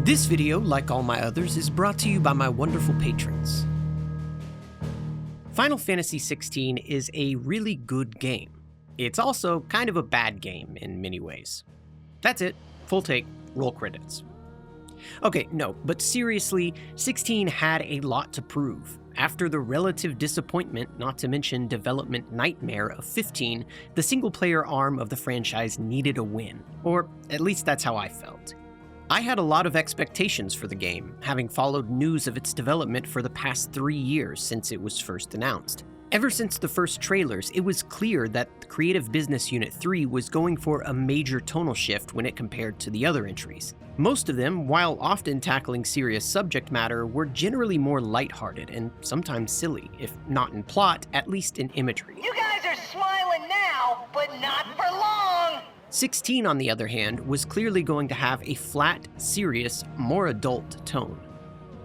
This video, like all my others, is brought to you by my wonderful patrons. Final Fantasy XVI is a really good game. It's also kind of a bad game in many ways. That's it. Full take. Roll credits. Okay, no, but seriously, 16 had a lot to prove. After the relative disappointment, not to mention development nightmare of 15, the single-player arm of the franchise needed a win. Or at least that's how I felt. I had a lot of expectations for the game, having followed news of its development for the past 3 years since it was first announced. Ever since the first trailers, it was clear that the Creative Business Unit 3 was going for a major tonal shift when it compared to the other entries. Most of them, while often tackling serious subject matter, were generally more lighthearted and sometimes silly, if not in plot, at least in imagery. You guys are smiling now, but not for long! 16, on the other hand, was clearly going to have a flat, serious, more adult tone.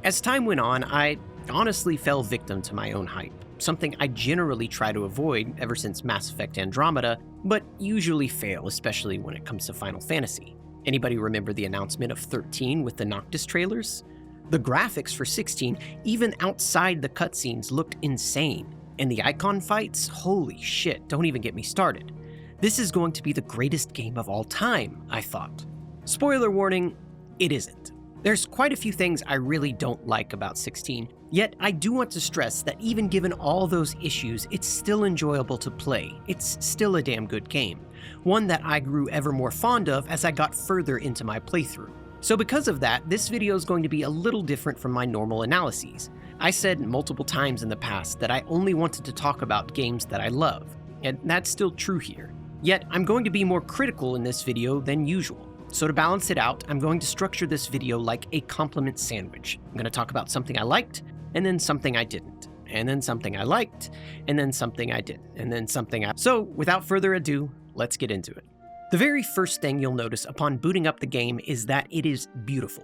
As time went on, I honestly fell victim to my own hype, something I generally try to avoid ever since Mass Effect Andromeda, but usually fail, especially when it comes to Final Fantasy. Anybody remember the announcement of 13 with the Noctis trailers? The graphics for 16, even outside the cutscenes, looked insane, and the icon fights, holy shit, don't even get me started. This is going to be the greatest game of all time, I thought. Spoiler warning, it isn't. There's quite a few things I really don't like about 16, yet I do want to stress that even given all those issues, it's still enjoyable to play. It's still a damn good game, one that I grew ever more fond of as I got further into my playthrough. So because of that, this video is going to be a little different from my normal analyses. I said multiple times in the past that I only wanted to talk about games that I love, and that's still true here. Yet, I'm going to be more critical in this video than usual. So to balance it out, I'm going to structure this video like a compliment sandwich. I'm going to talk about something I liked, and then something I didn't, and then something I liked, and then something I didn't, and then something I... So, without further ado, let's get into it. The very first thing you'll notice upon booting up the game is that it is beautiful.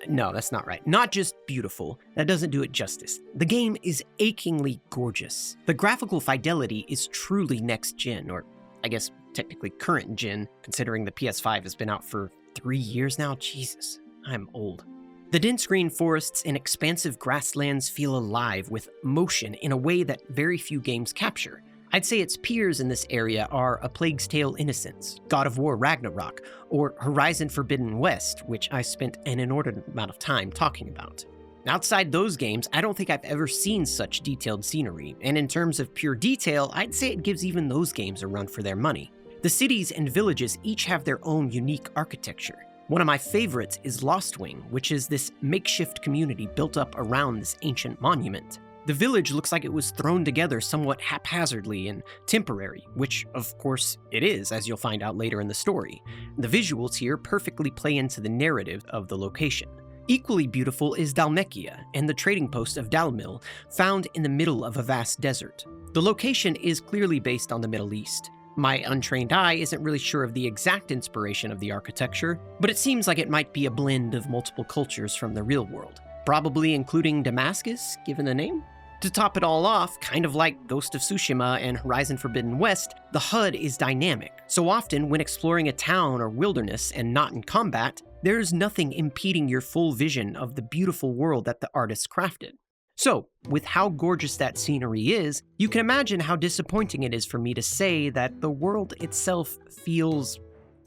No, that's not right. Not just beautiful. That doesn't do it justice. The game is achingly gorgeous. The graphical fidelity is truly next gen, or I guess technically current gen, considering the PS5 has been out for 3 years now. Jesus, I'm old. The dense green forests and expansive grasslands feel alive with motion in a way that very few games capture. I'd say its peers in this area are A Plague's Tale: Innocence, God of War: Ragnarok, or Horizon Forbidden West, which I spent an inordinate amount of time talking about. Outside those games, I don't think I've ever seen such detailed scenery, and in terms of pure detail, I'd say it gives even those games a run for their money. The cities and villages each have their own unique architecture. One of my favorites is Lostwing, which is this makeshift community built up around this ancient monument. The village looks like it was thrown together somewhat haphazardly and temporary, which of course it is, as you'll find out later in the story. The visuals here perfectly play into the narrative of the location. Equally beautiful is Dhalmekia and the trading post of Dalmil, found in the middle of a vast desert. The location is clearly based on the Middle East. My untrained eye isn't really sure of the exact inspiration of the architecture, but it seems like it might be a blend of multiple cultures from the real world, probably including Damascus, given the name. To top it all off, kind of like Ghost of Tsushima and Horizon Forbidden West, the HUD is dynamic. So often, when exploring a town or wilderness and not in combat, there's nothing impeding your full vision of the beautiful world that the artists crafted. So, with how gorgeous that scenery is, you can imagine how disappointing it is for me to say that the world itself feels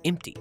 empty.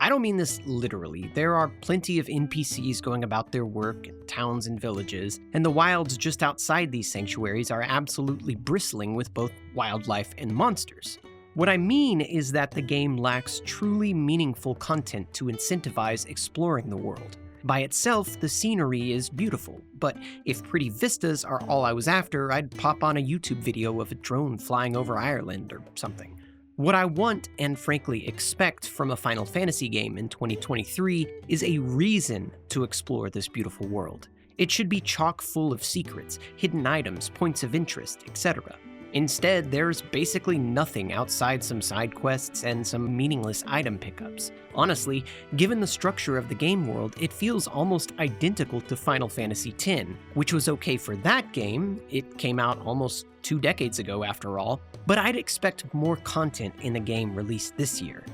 I don't mean this literally. There are plenty of NPCs going about their work in towns and villages, and the wilds just outside these sanctuaries are absolutely bristling with both wildlife and monsters. What I mean is that the game lacks truly meaningful content to incentivize exploring the world. By itself, the scenery is beautiful, but if pretty vistas are all I was after, I'd pop on a YouTube video of a drone flying over Ireland or something. What I want, and frankly expect, from a Final Fantasy game in 2023 is a reason to explore this beautiful world. It should be chock full of secrets, hidden items, points of interest, etc. Instead, there's basically nothing outside some side quests and some meaningless item pickups. Honestly, given the structure of the game world, it feels almost identical to Final Fantasy X, which was okay for that game. It came out almost 2 decades ago after all, but I'd expect more content in a game released this year.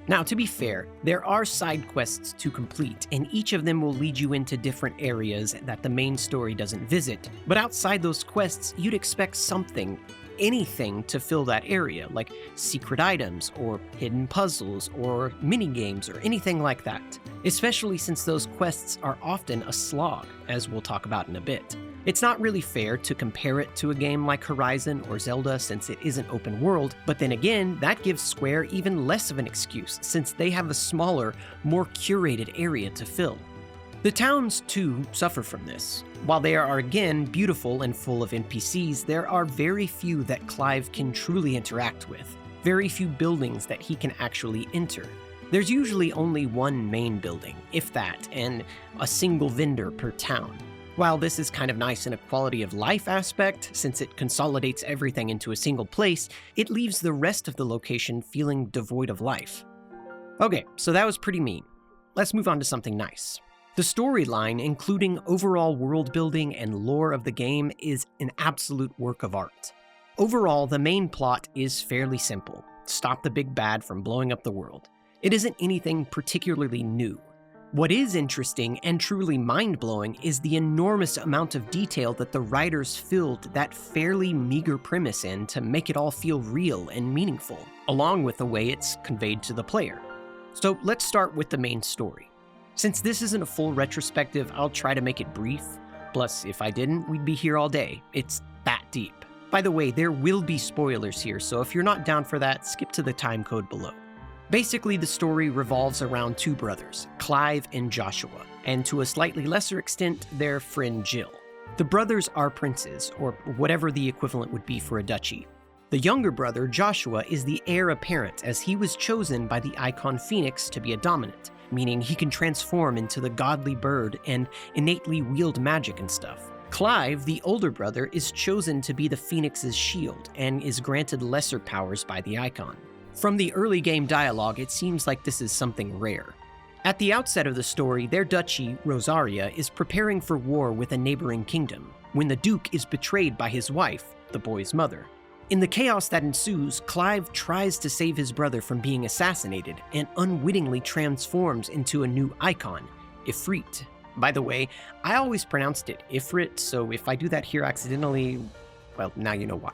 Now, to be fair, there are side quests to complete, and each of them will lead you into different areas that the main story doesn't visit. But outside those quests, you'd expect something, anything to fill that area, like secret items, or hidden puzzles, or mini-games, or anything like that. Especially since those quests are often a slog, as we'll talk about in a bit. It's not really fair to compare it to a game like Horizon or Zelda since it isn't open world, but then again, that gives Square even less of an excuse since they have a smaller, more curated area to fill. The towns, too, suffer from this. While they are again beautiful and full of NPCs, there are very few that Clive can truly interact with, very few buildings that he can actually enter. There's usually only one main building, if that, and a single vendor per town. While this is kind of nice in a quality of life aspect, since it consolidates everything into a single place, it leaves the rest of the location feeling devoid of life. Okay, so that was pretty mean. Let's move on to something nice. The storyline, including overall world building and lore of the game, is an absolute work of art. Overall, the main plot is fairly simple. Stop the big bad from blowing up the world. It isn't anything particularly new. What is interesting and truly mind-blowing is the enormous amount of detail that the writers filled that fairly meager premise in to make it all feel real and meaningful, along with the way it's conveyed to the player. So let's start with the main story. Since this isn't a full retrospective, I'll try to make it brief. Plus, if I didn't, we'd be here all day. It's that deep. By the way, there will be spoilers here, so if you're not down for that, skip to the timecode below. Basically, the story revolves around two brothers, Clive and Joshua, and to a slightly lesser extent, their friend Jill. The brothers are princes, or whatever the equivalent would be for a duchy. The younger brother, Joshua, is the heir apparent as he was chosen by the icon Phoenix to be a dominant, meaning he can transform into the godly bird and innately wield magic and stuff. Clive, the older brother, is chosen to be the Phoenix's shield and is granted lesser powers by the icon. From the early game dialogue, it seems like this is something rare. At the outset of the story, their duchy, Rosaria, is preparing for war with a neighboring kingdom, when the Duke is betrayed by his wife, the boy's mother. In the chaos that ensues, Clive tries to save his brother from being assassinated and unwittingly transforms into a new icon, Ifrit. By the way, I always pronounced it Ifrit, so if I do that here accidentally, well, now you know why.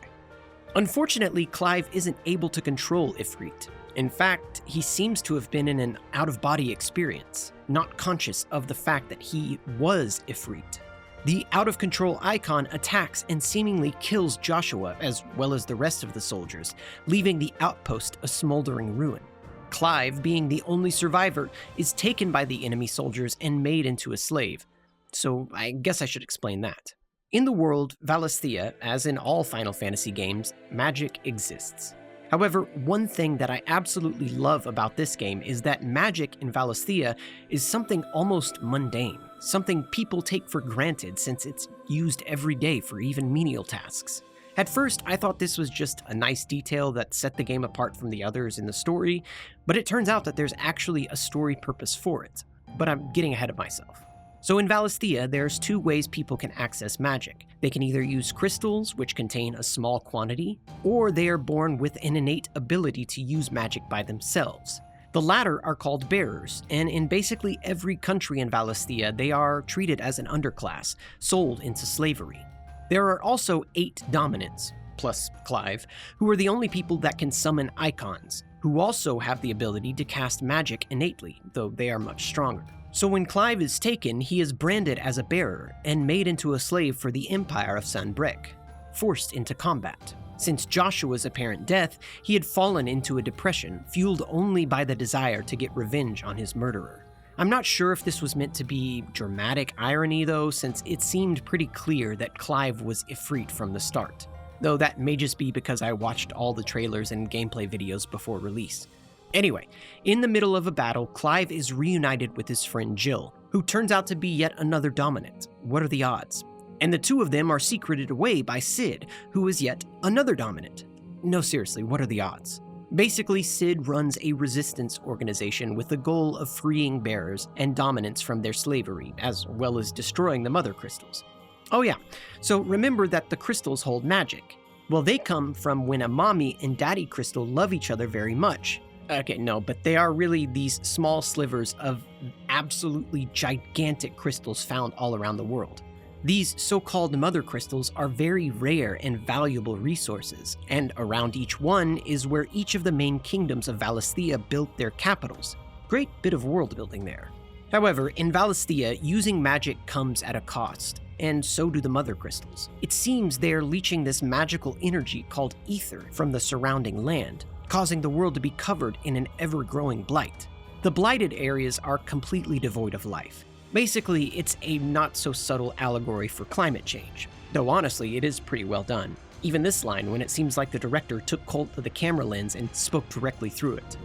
Unfortunately, Clive isn't able to control Ifrit. In fact, he seems to have been in an out-of-body experience, not conscious of the fact that he was Ifrit. The out-of-control icon attacks and seemingly kills Joshua as well as the rest of the soldiers, leaving the outpost a smoldering ruin. Clive, being the only survivor, is taken by the enemy soldiers and made into a slave. So I guess I should explain that. In the world Valisthea, as in all Final Fantasy games, magic exists. However, one thing that I absolutely love about this game is that magic in Valisthea is something almost mundane, something people take for granted since it's used every day for even menial tasks. At first, I thought this was just a nice detail that set the game apart from the others in the story, but it turns out that there's actually a story purpose for it. But I'm getting ahead of myself. So in Valisthea, there's two ways people can access magic. They can either use crystals, which contain a small quantity, or they are born with an innate ability to use magic by themselves. The latter are called bearers, and in basically every country in Valisthea, they are treated as an underclass, sold into slavery. There are also 8 dominants, plus Clive, who are the only people that can summon icons, who also have the ability to cast magic innately, though they are much stronger. So when Clive is taken, he is branded as a bearer and made into a slave for the Empire of Sanbreque, forced into combat. Since Joshua's apparent death, he had fallen into a depression, fueled only by the desire to get revenge on his murderer. I'm not sure if this was meant to be dramatic irony though, since it seemed pretty clear that Clive was Ifrit from the start. Though that may just be because I watched all the trailers and gameplay videos before release. Anyway, in the middle of a battle, Clive is reunited with his friend Jill, who turns out to be yet another dominant. What are the odds? And the two of them are secreted away by Sid, who is yet another dominant. No, seriously, what are the odds? Basically, Sid runs a resistance organization with the goal of freeing bearers and dominants from their slavery, as well as destroying the mother crystals. Oh yeah, so remember that the crystals hold magic. Well, they come from when a mommy and daddy crystal love each other very much. Okay, no, but they are really these small slivers of absolutely gigantic crystals found all around the world. These so-called mother crystals are very rare and valuable resources, and around each one is where each of the main kingdoms of Valisthea built their capitals. Great bit of world building there. However, in Valisthea, using magic comes at a cost, and so do the mother crystals. It seems they are leeching this magical energy called ether from the surrounding land, causing the world to be covered in an ever-growing blight. The blighted areas are completely devoid of life. Basically, it's a not-so-subtle allegory for climate change, though honestly, it is pretty well done. Even this line, when it seems like the director took hold of the camera lens and spoke directly through it.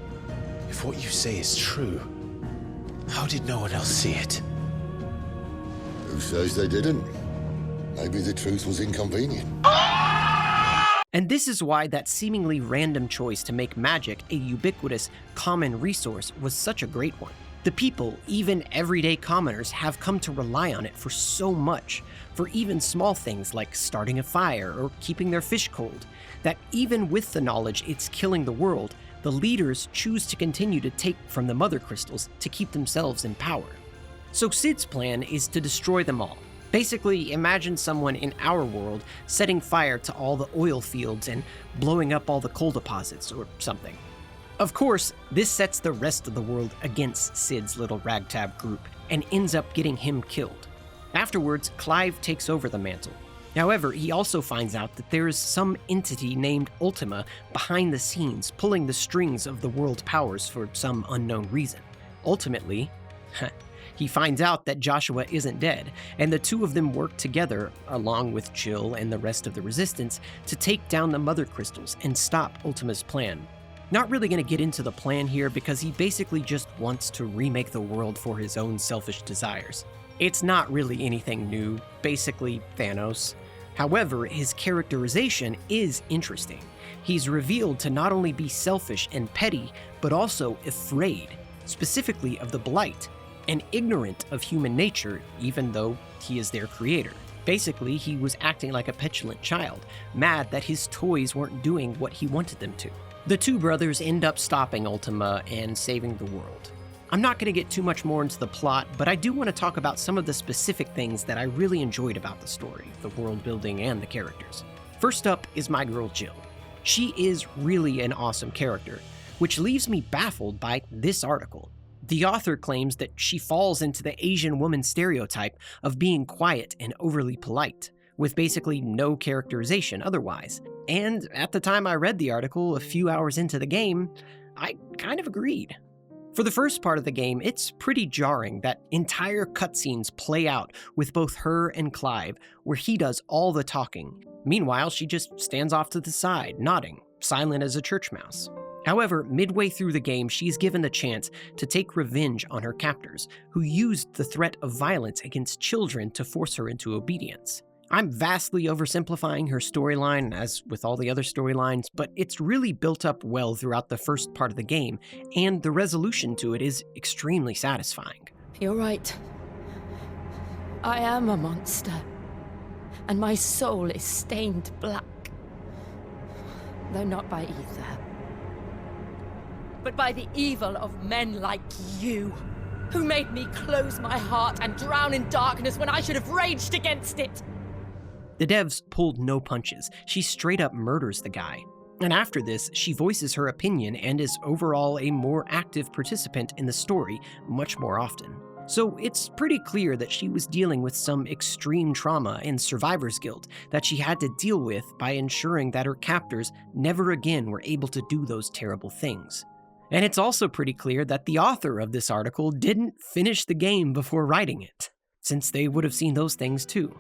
If what you say is true, how did no one else see it? Who says they didn't? Maybe the truth was inconvenient. And this is why that seemingly random choice to make magic a ubiquitous, common resource was such a great one. The people, even everyday commoners, have come to rely on it for so much, for even small things like starting a fire or keeping their fish cold, that even with the knowledge it's killing the world, the leaders choose to continue to take from the mother crystals to keep themselves in power. So Cid's plan is to destroy them all. Basically, imagine someone in our world setting fire to all the oil fields and blowing up all the coal deposits or something. Of course, this sets the rest of the world against Cid's little ragtag group and ends up getting him killed. Afterwards, Clive takes over the mantle. However, he also finds out that there is some entity named Ultima behind the scenes pulling the strings of the world powers for some unknown reason. Ultimately, he finds out that Joshua isn't dead, and the two of them work together, along with Jill and the rest of the Resistance, to take down the Mother Crystals and stop Ultima's plan. Not really going to get into the plan here because he basically just wants to remake the world for his own selfish desires. It's not really anything new, basically Thanos. However, his characterization is interesting. He's revealed to not only be selfish and petty, but also afraid, specifically of the Blight, and ignorant of human nature, even though he is their creator. Basically, he was acting like a petulant child, mad that his toys weren't doing what he wanted them to. The two brothers end up stopping Ultima and saving the world. I'm not going to get too much more into the plot, but I do want to talk about some of the specific things that I really enjoyed about the story, the world building, and the characters. First up is my girl Jill. She is really an awesome character, which leaves me baffled by this article. The author claims that she falls into the Asian woman stereotype of being quiet and overly polite, with basically no characterization otherwise. And at the time I read the article, a few hours into the game, I kind of agreed. For the first part of the game, it's pretty jarring that entire cutscenes play out with both her and Clive, where he does all the talking. Meanwhile, she just stands off to the side, nodding, silent as a church mouse. However, midway through the game, she's given the chance to take revenge on her captors, who used the threat of violence against children to force her into obedience. I'm vastly oversimplifying her storyline, as with all the other storylines, but it's really built up well throughout the first part of the game, and the resolution to it is extremely satisfying. You're right. I am a monster, and my soul is stained black. Though not by ether, but by the evil of men like you, who made me close my heart and drown in darkness when I should have raged against it. The devs pulled no punches. She straight up murders the guy. And after this, she voices her opinion and is overall a more active participant in the story much more often. So it's pretty clear that she was dealing with some extreme trauma and survivor's guilt that she had to deal with by ensuring that her captors never again were able to do those terrible things. And it's also pretty clear that the author of this article didn't finish the game before writing it, since they would have seen those things too.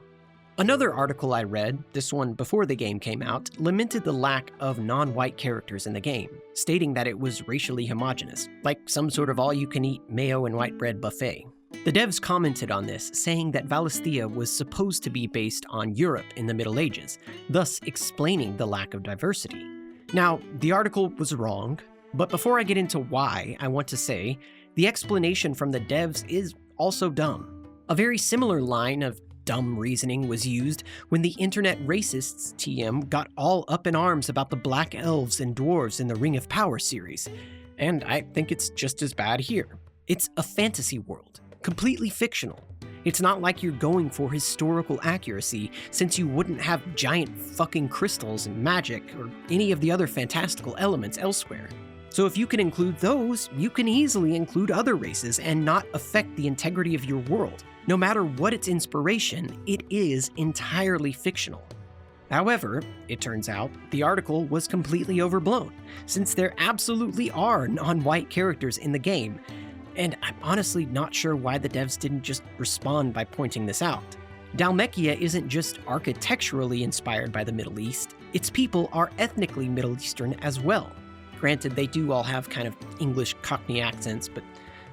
Another article I read, this one before the game came out, lamented the lack of non-white characters in the game, stating that it was racially homogenous, like some sort of all-you-can-eat mayo and white bread buffet. The devs commented on this, saying that Valisthea was supposed to be based on Europe in the Middle Ages, thus explaining the lack of diversity. Now, the article was wrong, but before I get into why, I want to say, the explanation from the devs is also dumb. A very similar line of dumb reasoning was used when the internet racists TM got all up in arms about the black elves and dwarves in the Ring of Power series. And I think it's just as bad here. It's a fantasy world, completely fictional. It's not like you're going for historical accuracy, since you wouldn't have giant fucking crystals and magic or any of the other fantastical elements elsewhere. So if you can include those, you can easily include other races and not affect the integrity of your world. No matter what its inspiration, it is entirely fictional. However, it turns out the article was completely overblown, since there absolutely are non-white characters in the game, and I'm honestly not sure why the devs didn't just respond by pointing this out. Dhalmekia isn't just architecturally inspired by the Middle East, its people are ethnically Middle Eastern as well. Granted, they do all have kind of English Cockney accents, but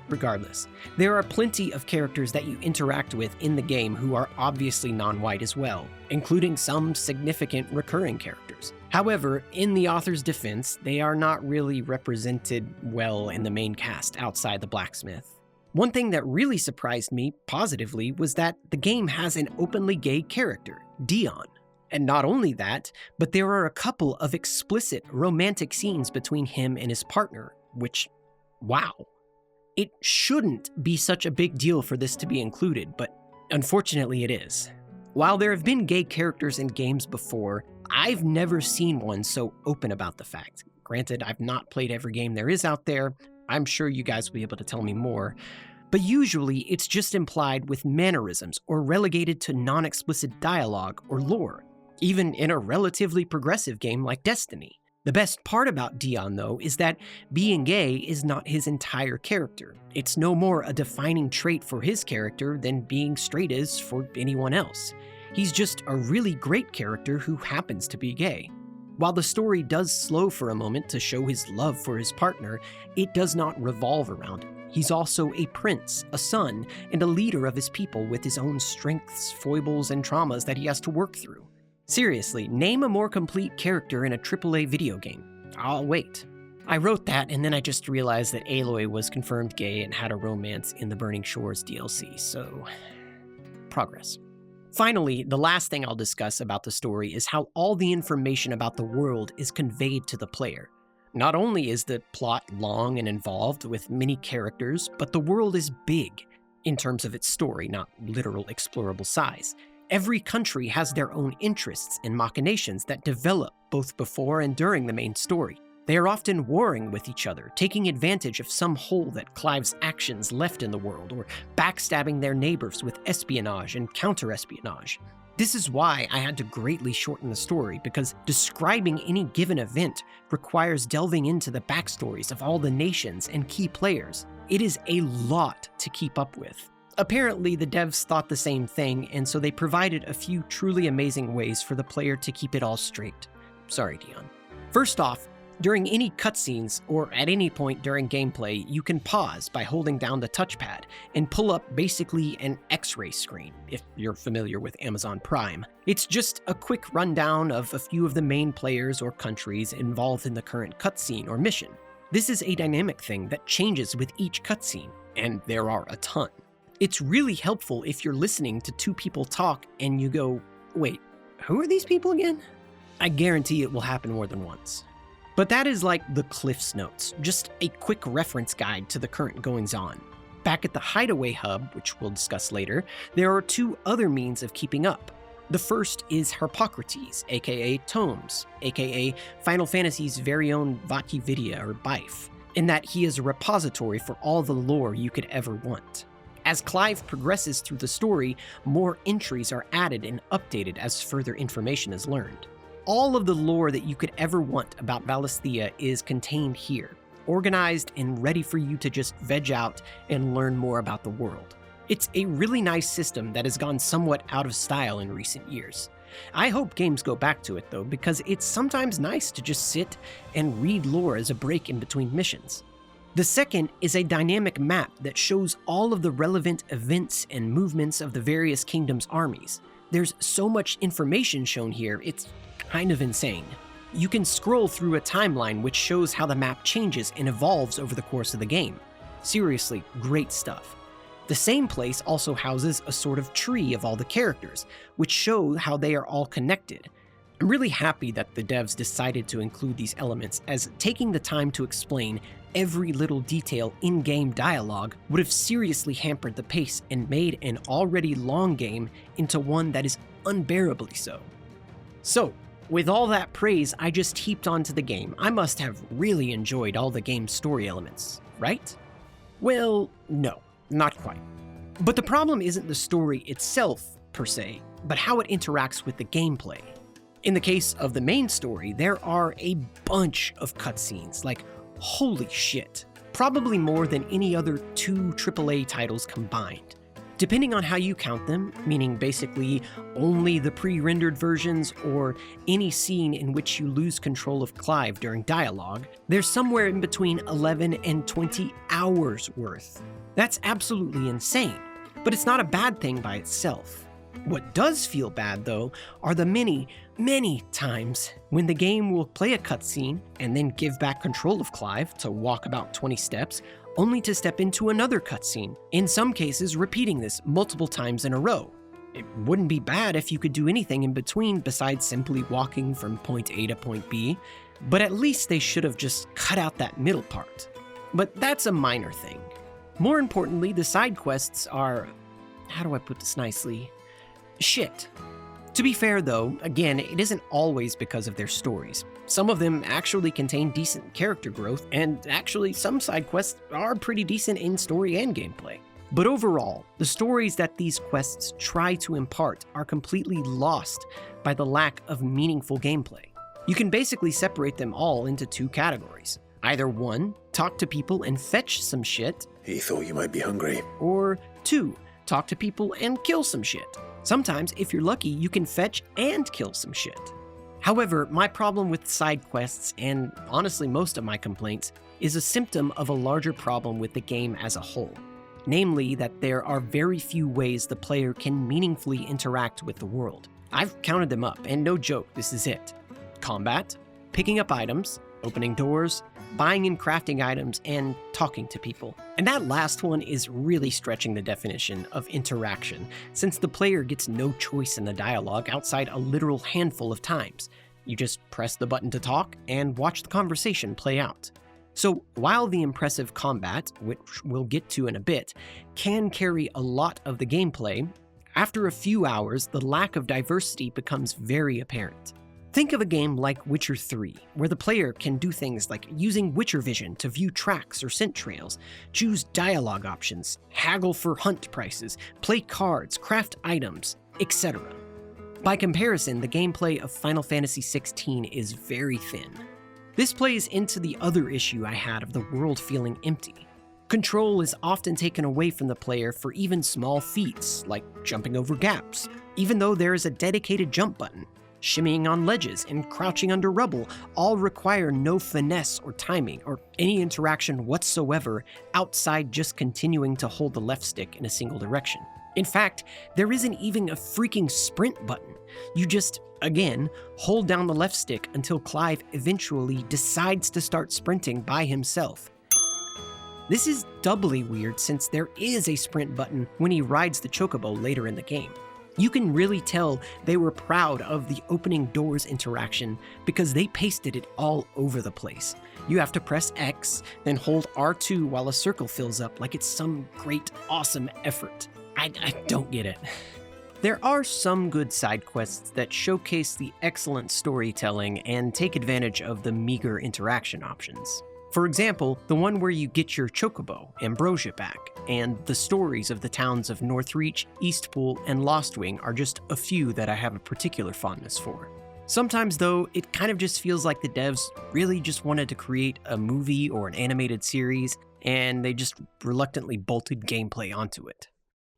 regardless, there are plenty of characters that you interact with in the game who are obviously non-white as well, including some significant recurring characters. However, in the author's defense, they are not really represented well in the main cast outside the blacksmith. One thing that really surprised me positively was that the game has an openly gay character, Dion. And not only that, but there are a couple of explicit romantic scenes between him and his partner, which, wow. It shouldn't be such a big deal for this to be included, but unfortunately it is. While there have been gay characters in games before, I've never seen one so open about the fact. Granted, I've not played every game there is out there. I'm sure you guys will be able to tell me more. But usually it's just implied with mannerisms or relegated to non-explicit dialogue or lore, even in a relatively progressive game like Destiny. The best part about Dion, though, is that being gay is not his entire character. It's no more a defining trait for his character than being straight is for anyone else. He's just a really great character who happens to be gay. While the story does slow for a moment to show his love for his partner, it does not revolve around it. He's also a prince, a son, and a leader of his people with his own strengths, foibles, and traumas that he has to work through. Seriously, name a more complete character in a AAA video game. I'll wait. I wrote that, and then I just realized that Aloy was confirmed gay and had a romance in the Burning Shores DLC, so progress. Finally, the last thing I'll discuss about the story is how all the information about the world is conveyed to the player. Not only is the plot long and involved with many characters, but the world is big in terms of its story, not literal explorable size. Every country has their own interests and machinations that develop both before and during the main story. They are often warring with each other, taking advantage of some hole that Clive's actions left in the world, or backstabbing their neighbors with espionage and counter-espionage. This is why I had to greatly shorten the story, because describing any given event requires delving into the backstories of all the nations and key players. It is a lot to keep up with. Apparently, the devs thought the same thing, and so they provided a few truly amazing ways for the player to keep it all straight. Sorry, Dion. First off, during any cutscenes, or at any point during gameplay, you can pause by holding down the touchpad and pull up basically an X-ray screen, if you're familiar with Amazon Prime. It's just a quick rundown of a few of the main players or countries involved in the current cutscene or mission. This is a dynamic thing that changes with each cutscene, and there are a ton. It's really helpful if you're listening to two people talk and you go, wait, who are these people again? I guarantee it will happen more than once. But that is like the Cliff's Notes, just a quick reference guide to the current goings-on. Back at the Hideaway hub, which we'll discuss later, there are two other means of keeping up. The first is Harpocrates, aka Tomes, aka Final Fantasy's very own Vakividya or Bife, in that he is a repository for all the lore you could ever want. As Clive progresses through the story, more entries are added and updated as further information is learned. All of the lore that you could ever want about Valisthea is contained here, organized and ready for you to just veg out and learn more about the world. It's a really nice system that has gone somewhat out of style in recent years. I hope games go back to it though, because it's sometimes nice to just sit and read lore as a break in between missions. The second is a dynamic map that shows all of the relevant events and movements of the various kingdoms' armies. There's so much information shown here, it's kind of insane. You can scroll through a timeline which shows how the map changes and evolves over the course of the game. Seriously, great stuff. The same place also houses a sort of tree of all the characters, which show how they are all connected. I'm really happy that the devs decided to include these elements, as taking the time to explain every little detail in-game dialogue would have seriously hampered the pace and made an already long game into one that is unbearably so. So, with all that praise I just heaped onto the game, I must have really enjoyed all the game's story elements, right? Well, no, not quite. But the problem isn't the story itself, per se, but how it interacts with the gameplay. In the case of the main story, there are a bunch of cutscenes, like holy shit, probably more than any other 2 AAA titles combined. Depending on how you count them, meaning basically only the pre-rendered versions or any scene in which you lose control of Clive during dialogue, there's somewhere in between 11 and 20 hours worth. That's absolutely insane, but it's not a bad thing by itself. What does feel bad, though, are the many, many times when the game will play a cutscene and then give back control of Clive to walk about 20 steps, only to step into another cutscene, in some cases repeating this multiple times in a row. It wouldn't be bad if you could do anything in between besides simply walking from point A to point B, but at least they should have just cut out that middle part. But that's a minor thing. More importantly, the side quests are, how do I put this nicely? Shit. To be fair though, again, it isn't always because of their stories. Some of them actually contain decent character growth, and actually some side quests are pretty decent in story and gameplay. But overall, the stories that these quests try to impart are completely lost by the lack of meaningful gameplay. You can basically separate them all into 2 categories. Either 1, talk to people and fetch some shit, He thought you might be hungry. or 2, talk to people and kill some shit. Sometimes, if you're lucky, you can fetch and kill some shit. However, my problem with side quests, and honestly most of my complaints, is a symptom of a larger problem with the game as a whole. Namely, that there are very few ways the player can meaningfully interact with the world. I've counted them up, and no joke, this is it. Combat, picking up items, opening doors, buying and crafting items, and talking to people. And that last one is really stretching the definition of interaction, since the player gets no choice in the dialogue outside a literal handful of times. You just press the button to talk and watch the conversation play out. So while the impressive combat, which we'll get to in a bit, can carry a lot of the gameplay, after a few hours, the lack of diversity becomes very apparent. Think of a game like Witcher 3, where the player can do things like using Witcher vision to view tracks or scent trails, choose dialogue options, haggle for hunt prices, play cards, craft items, etc. By comparison, the gameplay of Final Fantasy XVI is very thin. This plays into the other issue I had of the world feeling empty. Control is often taken away from the player for even small feats, like jumping over gaps, even though there is a dedicated jump button. Shimmying on ledges and crouching under rubble all require no finesse or timing or any interaction whatsoever outside just continuing to hold the left stick in a single direction. In fact, there isn't even a freaking sprint button. You just, again, hold down the left stick until Clive eventually decides to start sprinting by himself. This is doubly weird since there is a sprint button when he rides the chocobo later in the game. You can really tell they were proud of the opening doors interaction because they pasted it all over the place. You have to press X, then hold R2 while a circle fills up like it's some great, awesome effort. I don't get it. There are some good side quests that showcase the excellent storytelling and take advantage of the meager interaction options. For example, the one where you get your chocobo, Ambrosia, back, and the stories of the towns of Northreach, Eastpool, and Lostwing are just a few that I have a particular fondness for. Sometimes, though, it kind of just feels like the devs really just wanted to create a movie or an animated series, and they just reluctantly bolted gameplay onto it.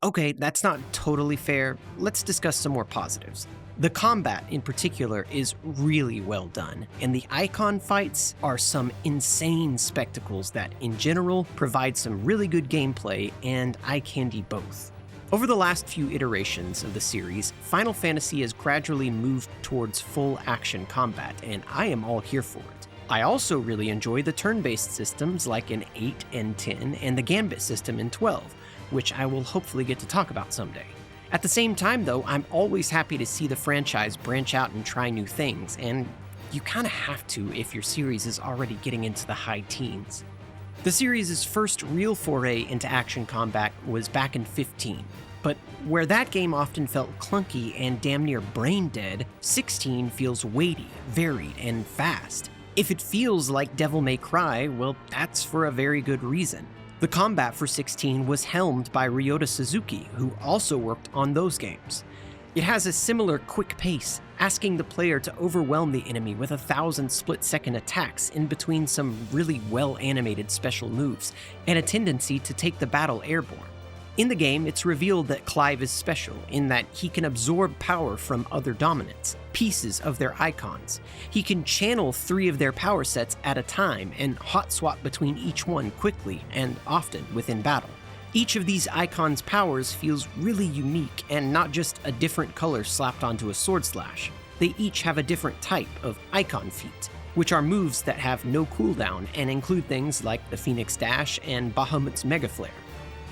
Okay, that's not totally fair. Let's discuss some more positives. The combat, in particular, is really well done, and the icon fights are some insane spectacles that, in general, provide some really good gameplay and eye candy both. Over the last few iterations of the series, Final Fantasy has gradually moved towards full action combat, and I am all here for it. I also really enjoy the turn-based systems like in 8 and 10, and the Gambit system in 12, which I will hopefully get to talk about someday. At the same time, though, I'm always happy to see the franchise branch out and try new things, and you kind of have to if your series is already getting into the high teens. The series' first real foray into action combat was back in 15, but where that game often felt clunky and damn near brain dead, 16 feels weighty, varied, and fast. If it feels like Devil May Cry, well, that's for a very good reason. The combat for 16 was helmed by Ryota Suzuki, who also worked on those games. It has a similar quick pace, asking the player to overwhelm the enemy with 1,000 split-second attacks in between some really well-animated special moves, and a tendency to take the battle airborne. In the game, it's revealed that Clive is special in that he can absorb power from other dominants, pieces of their icons. He can channel 3 of their power sets at a time and hot swap between each one quickly and often within battle. Each of these icons' powers feels really unique and not just a different color slapped onto a sword slash. They each have a different type of icon feat, which are moves that have no cooldown and include things like the Phoenix Dash and Bahamut's Mega Flare.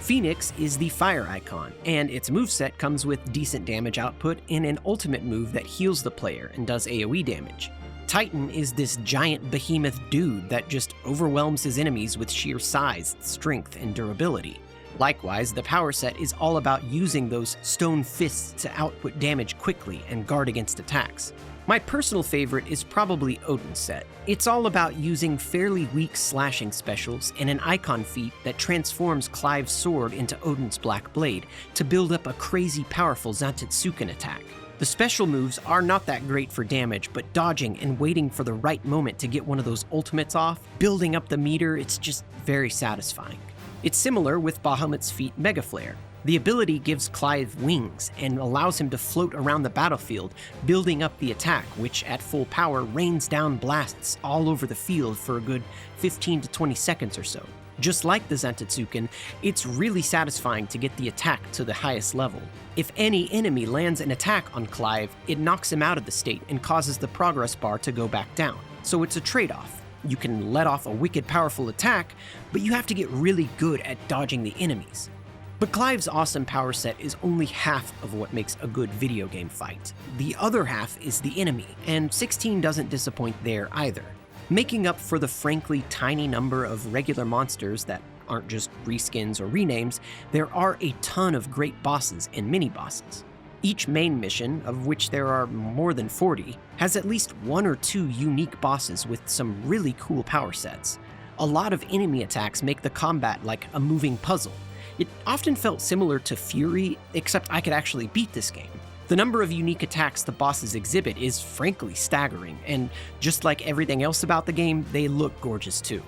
Phoenix is the fire icon, and its moveset comes with decent damage output and an ultimate move that heals the player and does AoE damage. Titan is this giant behemoth dude that just overwhelms his enemies with sheer size, strength, and durability. Likewise, the power set is all about using those stone fists to output damage quickly and guard against attacks. My personal favorite is probably Odin's set. It's all about using fairly weak slashing specials and an icon feat that transforms Clive's sword into Odin's Black Blade to build up a crazy powerful Zantetsuken attack. The special moves are not that great for damage, but dodging and waiting for the right moment to get one of those ultimates off, building up the meter, it's just very satisfying. It's similar with Bahamut's feat Mega Flare. The ability gives Clive wings and allows him to float around the battlefield, building up the attack, which at full power rains down blasts all over the field for a good 15 to 20 seconds or so. Just like the Zantetsuken, it's really satisfying to get the attack to the highest level. If any enemy lands an attack on Clive, it knocks him out of the state and causes the progress bar to go back down. So it's a trade-off. You can let off a wicked powerful attack, but you have to get really good at dodging the enemies. But Clive's awesome power set is only half of what makes a good video game fight. The other half is the enemy, and 16 doesn't disappoint there either. Making up for the frankly tiny number of regular monsters that aren't just reskins or renames, there are a ton of great bosses and mini-bosses. Each main mission, of which there are more than 40, has at least 1 or 2 unique bosses with some really cool power sets. A lot of enemy attacks make the combat like a moving puzzle. It often felt similar to Fury, except I could actually beat this game. The number of unique attacks the bosses exhibit is frankly staggering, and just like everything else about the game, they look gorgeous too.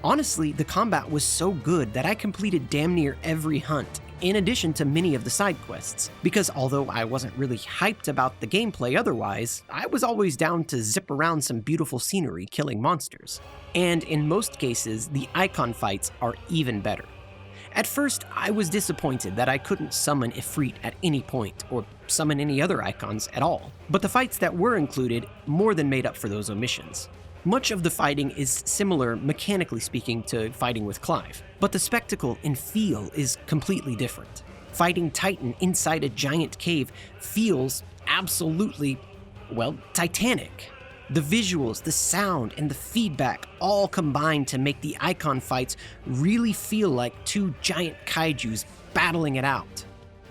Honestly, the combat was so good that I completed damn near every hunt, in addition to many of the side quests, because although I wasn't really hyped about the gameplay otherwise, I was always down to zip around some beautiful scenery killing monsters. And in most cases, the icon fights are even better. At first, I was disappointed that I couldn't summon Ifrit at any point, or summon any other icons at all, but the fights that were included more than made up for those omissions. Much of the fighting is similar, mechanically speaking, to fighting with Clive, but the spectacle and feel is completely different. Fighting Titan inside a giant cave feels absolutely, well, titanic. The visuals, the sound, and the feedback all combine to make the icon fights really feel like 2 giant kaijus battling it out.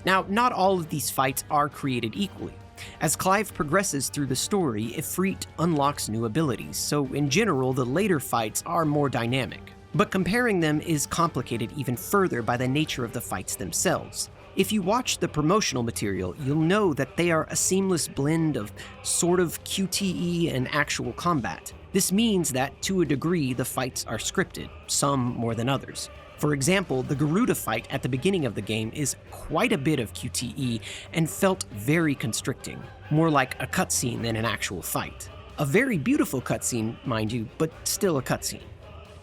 Now, not all of these fights are created equally. As Clive progresses through the story, Ifrit unlocks new abilities, so in general, the later fights are more dynamic. But comparing them is complicated even further by the nature of the fights themselves. If you watch the promotional material, you'll know that they are a seamless blend of sort of QTE and actual combat. This means that, to a degree, the fights are scripted, some more than others. For example, the Garuda fight at the beginning of the game is quite a bit of QTE and felt very constricting, more like a cutscene than an actual fight. A very beautiful cutscene, mind you, but still a cutscene.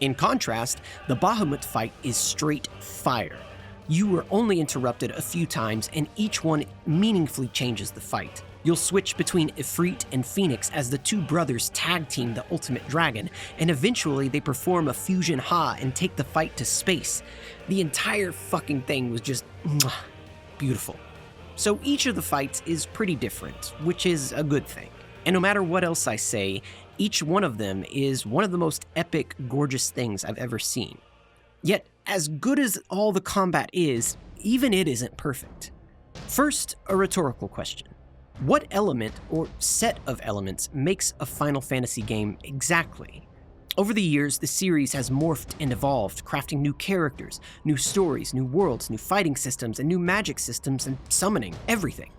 In contrast, the Bahamut fight is straight fire. You are only interrupted a few times, and each one meaningfully changes the fight. You'll switch between Ifrit and Phoenix as the 2 brothers tag team the Ultimate Dragon, and eventually they perform a fusion ha and take the fight to space. The entire fucking thing was just beautiful. So each of the fights is pretty different, which is a good thing. And no matter what else I say, each one of them is one of the most epic, gorgeous things I've ever seen. Yet, as good as all the combat is, even it isn't perfect. First, a rhetorical question. What element or set of elements makes a Final Fantasy game exactly? Over the years, the series has morphed and evolved, crafting new characters, new stories, new worlds, new fighting systems, and new magic systems and summoning, everything.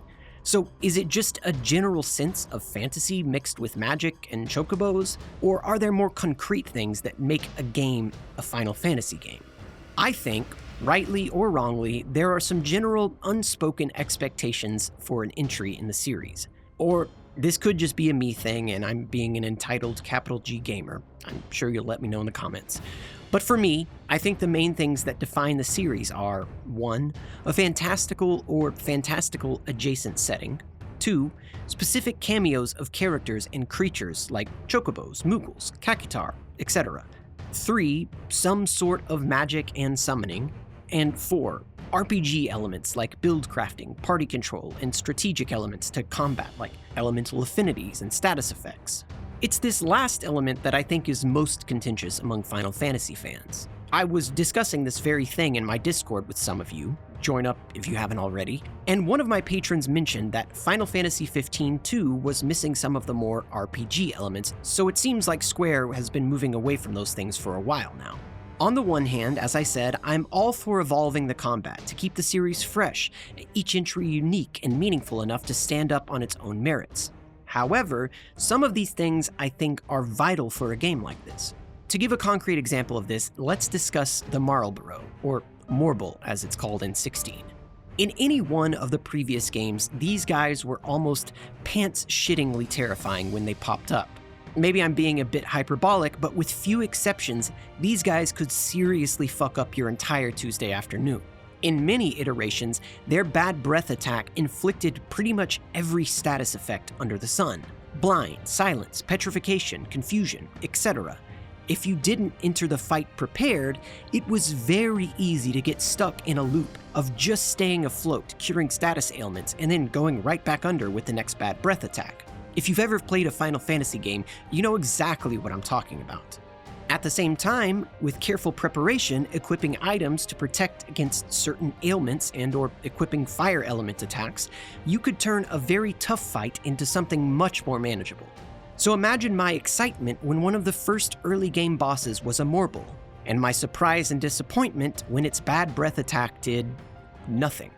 So is it just a general sense of fantasy mixed with magic and chocobos? Or are there more concrete things that make a game a Final Fantasy game? I think, rightly or wrongly, there are some general unspoken expectations for an entry in the series. Or this could just be a me thing and I'm being an entitled capital G gamer. I'm sure you'll let me know in the comments. But for me, I think the main things that define the series are 1. A fantastical or fantastical adjacent setting. 2. Specific cameos of characters and creatures like chocobos, moogles, kakitar, etc. 3. Some sort of magic and summoning. And 4. RPG elements like build crafting, party control, and strategic elements to combat like elemental affinities and status effects. It's this last element that I think is most contentious among Final Fantasy fans. I was discussing this very thing in my Discord with some of you. Join up if you haven't already. And one of my patrons mentioned that Final Fantasy 15-2 was missing some of the more RPG elements, so it seems like Square has been moving away from those things for a while now. On the one hand, as I said, I'm all for evolving the combat to keep the series fresh, each entry unique and meaningful enough to stand up on its own merits. However, some of these things I think are vital for a game like this. To give a concrete example of this, let's discuss the Marlborough, or Morble as it's called in 16. In any one of the previous games, these guys were almost pants-shittingly terrifying when they popped up. Maybe I'm being a bit hyperbolic, but with few exceptions, these guys could seriously fuck up your entire Tuesday afternoon. In many iterations, their bad breath attack inflicted pretty much every status effect under the sun. Blind, silence, petrification, confusion, etc. If you didn't enter the fight prepared, it was very easy to get stuck in a loop of just staying afloat, curing status ailments, and then going right back under with the next bad breath attack. If you've ever played a Final Fantasy game, you know exactly what I'm talking about. At the same time, with careful preparation, equipping items to protect against certain ailments and/or equipping fire element attacks, you could turn a very tough fight into something much more manageable. So imagine my excitement when one of the first early game bosses was a Morble, and my surprise and disappointment when its bad breath attack did nothing.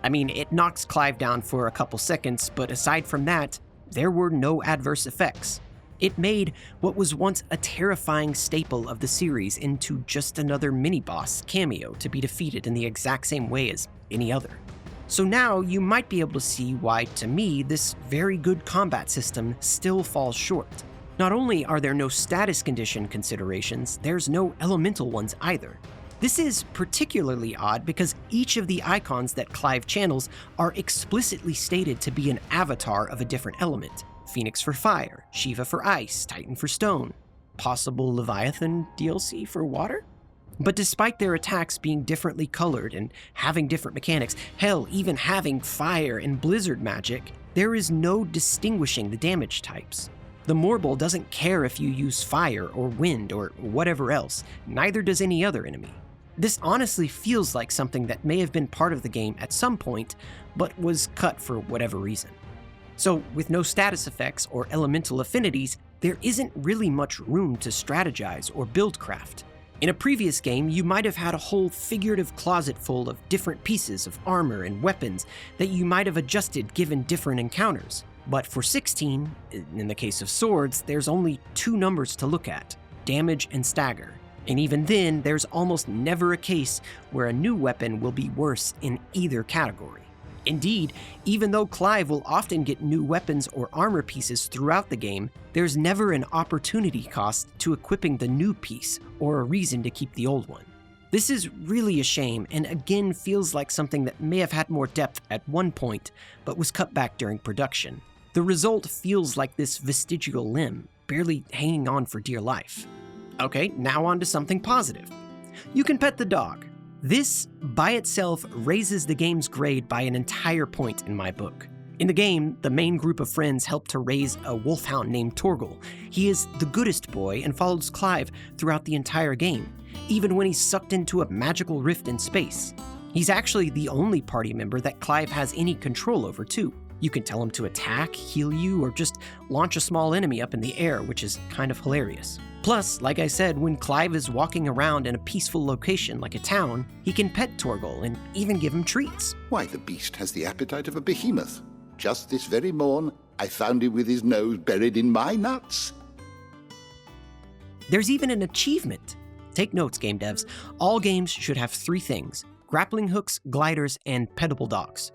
I mean, it knocks Clive down for a couple seconds, but aside from that, there were no adverse effects. It made what was once a terrifying staple of the series into just another mini-boss cameo to be defeated in the exact same way as any other. So now you might be able to see why, to me, this very good combat system still falls short. Not only are there no status condition considerations, there's no elemental ones either. This is particularly odd because each of the icons that Clive channels are explicitly stated to be an avatar of a different element. Phoenix for fire, Shiva for ice, Titan for stone, possible Leviathan DLC for water? But despite their attacks being differently colored and having different mechanics, hell, even having fire and blizzard magic, there is no distinguishing the damage types. The Morble doesn't care if you use fire or wind or whatever else, neither does any other enemy. This honestly feels like something that may have been part of the game at some point, but was cut for whatever reason. So, with no status effects or elemental affinities, there isn't really much room to strategize or build craft. In a previous game, you might have had a whole figurative closet full of different pieces of armor and weapons that you might have adjusted given different encounters. But for 16, in the case of swords, there's only 2 numbers to look at, damage and stagger. And even then, there's almost never a case where a new weapon will be worse in either category. Indeed, even though Clive will often get new weapons or armor pieces throughout the game, there's never an opportunity cost to equipping the new piece or a reason to keep the old one. This is really a shame and again feels like something that may have had more depth at one point, but was cut back during production. The result feels like this vestigial limb, barely hanging on for dear life. Okay, now on to something positive. You can pet the dog. This, by itself, raises the game's grade by an entire point in my book. In the game, the main group of friends help to raise a wolfhound named Torgal. He is the goodest boy and follows Clive throughout the entire game, even when he's sucked into a magical rift in space. He's actually the only party member that Clive has any control over, too. You can tell him to attack, heal you, or just launch a small enemy up in the air, which is kind of hilarious. Plus, like I said, when Clive is walking around in a peaceful location like a town, he can pet Torgal and even give him treats. Why, the beast has the appetite of a behemoth. Just this very morn, I found him with his nose buried in my nuts. There's even an achievement. Take notes, game devs. All games should have 3 things: grappling hooks, gliders, and pettable dogs.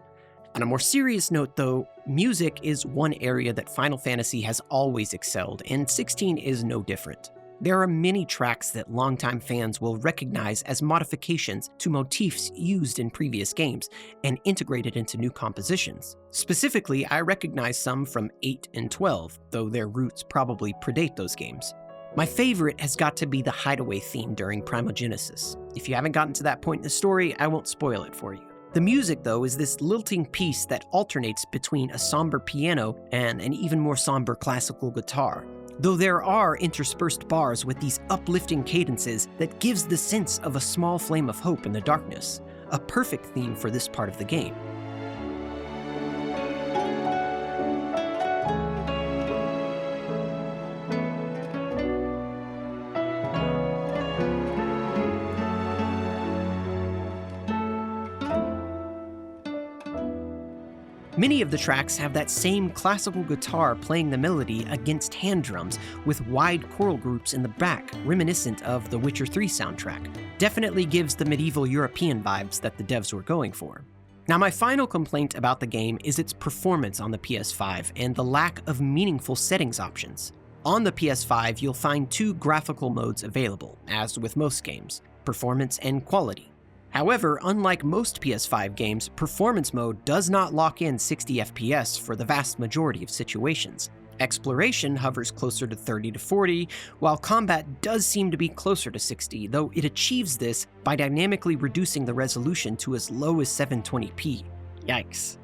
On a more serious note, though, music is one area that Final Fantasy has always excelled, and 16 is no different. There are many tracks that longtime fans will recognize as modifications to motifs used in previous games and integrated into new compositions. Specifically, I recognize some from 8 and 12, though their roots probably predate those games. My favorite has got to be the Hideaway theme during Primogenesis. If you haven't gotten to that point in the story, I won't spoil it for you. The music, though, is this lilting piece that alternates between a somber piano and an even more somber classical guitar. Though there are interspersed bars with these uplifting cadences that gives the sense of a small flame of hope in the darkness, a perfect theme for this part of the game. Many of the tracks have that same classical guitar playing the melody against hand drums with wide choral groups in the back, reminiscent of the Witcher 3 soundtrack. Definitely gives the medieval European vibes that the devs were going for. Now, my final complaint about the game is its performance on the PS5 and the lack of meaningful settings options. On the PS5, you'll find 2 graphical modes available, as with most games: performance and quality. However, unlike most PS5 games, performance mode does not lock in 60 FPS for the vast majority of situations. Exploration hovers closer to 30 to 40, while combat does seem to be closer to 60, though it achieves this by dynamically reducing the resolution to as low as 720p. Yikes.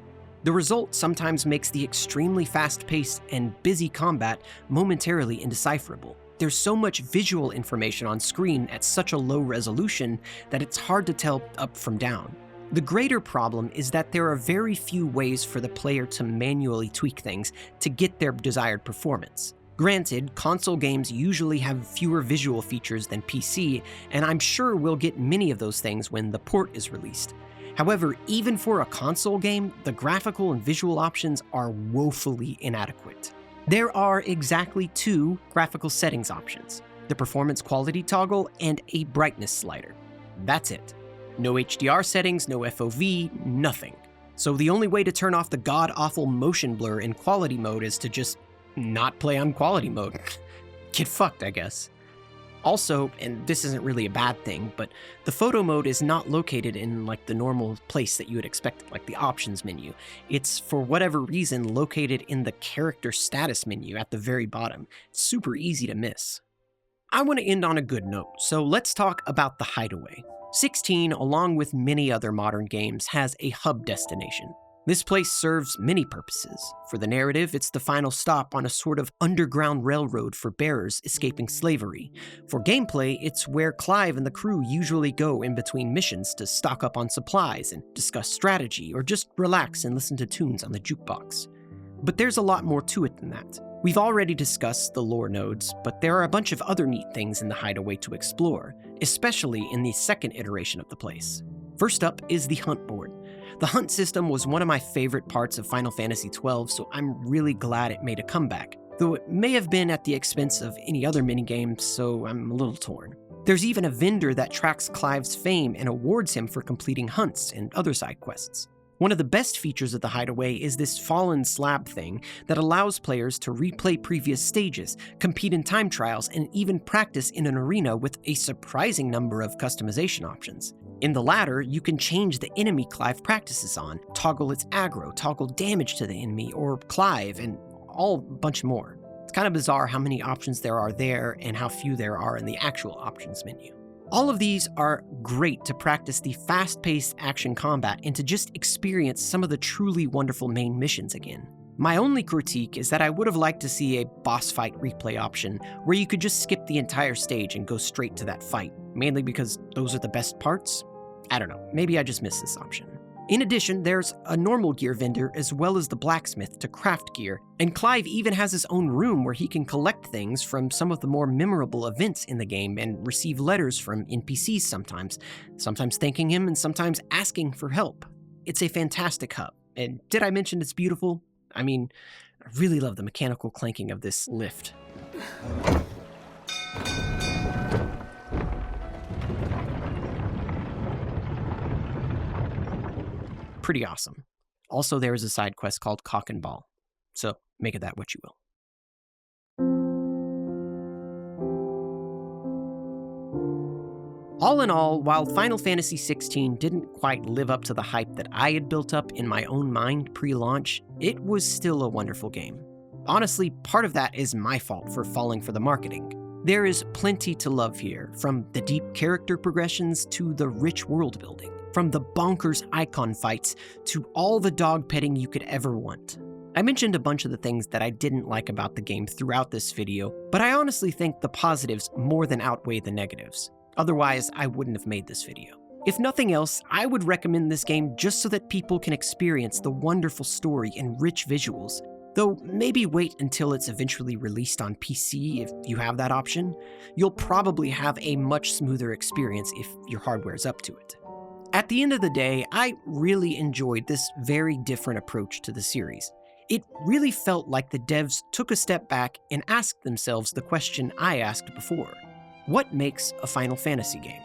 The result sometimes makes the extremely fast-paced and busy combat momentarily indecipherable. There's so much visual information on screen at such a low resolution that it's hard to tell up from down. The greater problem is that there are very few ways for the player to manually tweak things to get their desired performance. Granted, console games usually have fewer visual features than PC, and I'm sure we'll get many of those things when the port is released. However, even for a console game, the graphical and visual options are woefully inadequate. There are exactly 2 graphical settings options: the performance quality toggle and a brightness slider. That's it. No HDR settings, no FOV, nothing. So the only way to turn off the god-awful motion blur in quality mode is to just not play on quality mode. Get fucked, I guess. Also, and this isn't really a bad thing, but the photo mode is not located in like the normal place that you would expect, like the options menu. It's, for whatever reason, located in the character status menu at the very bottom. It's super easy to miss. I want to end on a good note, so let's talk about the Hideaway. 16, along with many other modern games, has a hub destination. This place serves many purposes. For the narrative, it's the final stop on a sort of underground railroad for bearers escaping slavery. For gameplay, it's where Clive and the crew usually go in between missions to stock up on supplies and discuss strategy, or just relax and listen to tunes on the jukebox. But there's a lot more to it than that. We've already discussed the lore nodes, but there are a bunch of other neat things in the Hideaway to explore, especially in the second iteration of the place. First up is the hunt board. The hunt system was one of my favorite parts of Final Fantasy XII, so I'm really glad it made a comeback, though it may have been at the expense of any other minigame, so I'm a little torn. There's even a vendor that tracks Clive's fame and awards him for completing hunts and other side quests. One of the best features of the Hideaway is this fallen slab thing that allows players to replay previous stages, compete in time trials, and even practice in an arena with a surprising number of customization options. In the latter, you can change the enemy Clive practices on, toggle its aggro, toggle damage to the enemy, or Clive, and a bunch more. It's kind of bizarre how many options there are there and how few there are in the actual options menu. All of these are great to practice the fast-paced action combat and to just experience some of the truly wonderful main missions again. My only critique is that I would have liked to see a boss fight replay option where you could just skip the entire stage and go straight to that fight, mainly because those are the best parts. I don't know, maybe I just missed this option. In addition, there's a normal gear vendor as well as the blacksmith to craft gear, and Clive even has his own room where he can collect things from some of the more memorable events in the game and receive letters from NPCs sometimes thanking him and sometimes asking for help. It's a fantastic hub, and did I mention it's beautiful? I mean, I really love the mechanical clanking of this lift. Pretty awesome. Also, there is a side quest called Cock and Ball, so make of that what you will. All in all, while Final Fantasy XVI didn't quite live up to the hype that I had built up in my own mind pre-launch, it was still a wonderful game. Honestly, part of that is my fault for falling for the marketing. There is plenty to love here, from the deep character progressions to the rich world building, from the bonkers icon fights to all the dog petting you could ever want. I mentioned a bunch of the things that I didn't like about the game throughout this video, but I honestly think the positives more than outweigh the negatives. Otherwise, I wouldn't have made this video. If nothing else, I would recommend this game just so that people can experience the wonderful story and rich visuals. Though maybe wait until it's eventually released on PC if you have that option. You'll probably have a much smoother experience if your hardware's up to it. At the end of the day, I really enjoyed this very different approach to the series. It really felt like the devs took a step back and asked themselves the question I asked before. What makes a Final Fantasy game?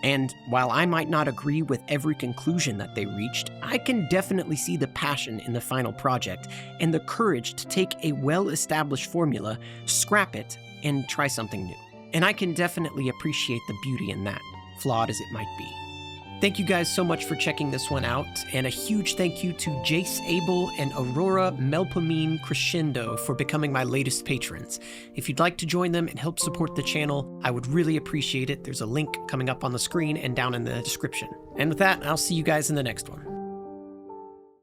And while I might not agree with every conclusion that they reached, I can definitely see the passion in the final project and the courage to take a well-established formula, scrap it, and try something new. And I can definitely appreciate the beauty in that, flawed as it might be. Thank you guys so much for checking this one out, and a huge thank you to Jace Abel and Aurora Melpomene Crescendo for becoming my latest patrons. If you'd like to join them and help support the channel, I would really appreciate it. There's a link coming up on the screen and down in the description. And with that, I'll see you guys in the next one.